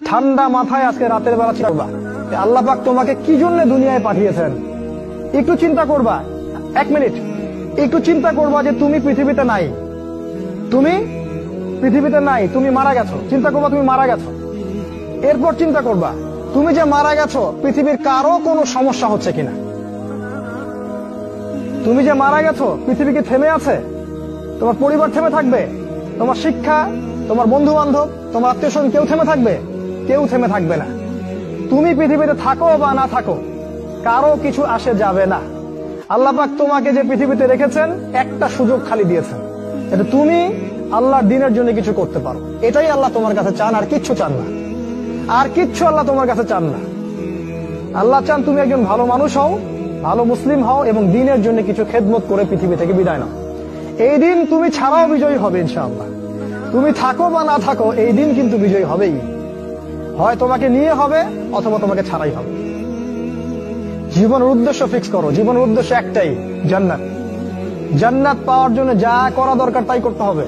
ঠান্ডা মাথায় আজকে রাতের বেলা চিন্তা করবা আল্লাহ পাক তোমাকে কি জন্য দুনিয়ায় পাঠিয়েছেন। একটু চিন্তা করবা, 1 মিনিট একটু চিন্তা করবা যে তুমি পৃথিবীতে নাই, তুমি পৃথিবীতে নাই, তুমি মারা গেছো। চিন্তা করবা তুমি মারা গেছো। এরপর চিন্তা করবা তুমি যে মারা গেছো পৃথিবীর কারো কোনো সমস্যা হচ্ছে কিনা। তুমি যে মারা গেছো পৃথিবী কি থেমে আছে? তোমার পরিবার থেমে থাকবে? তোমার শিক্ষা, তোমার বন্ধু বান্ধব, তোমার আত্মীয় স্বজন কেউ থেমে থাকবে? কেউ থেমে থাকবে না। তুমি পৃথিবীতে থাকো বা না থাকো কারো কিছু আসে যাবে না। আল্লাহ পাক তোমাকে যে পৃথিবীতে রেখেছেন একটা সুযোগ খালি দিয়েছেন, এটা তুমি আল্লাহর দ্বীনের জন্য কিছু করতে পারো। এটাই আল্লাহ তোমার কাছে চান, আর কিচ্ছু চান না। আর কিচ্ছু আল্লাহ তোমার কাছে চান না। আল্লাহ চান তুমি একজন ভালো মানুষ হও, ভালো মুসলিম হও এবং দ্বীনের জন্য কিছু খেদমত করে পৃথিবী থেকে বিদায় নাও। এই দিন তুমি ছাড়াও বিজয়ী হবে ইনশাআল্লাহ। তুমি থাকো বা না থাকো এই দিন কিন্তু বিজয়ী হবেই। হয় তোমাকে নিয়ে হবে অথবা তোমাকে ছাড়াই হবে। জীবনের উদ্দেশ্য ফিক্স করো। জীবনের উদ্দেশ্য একটাই, জান্নাত। জান্নাত পাওয়ার জন্য যা করা দরকার তাই করতে হবে।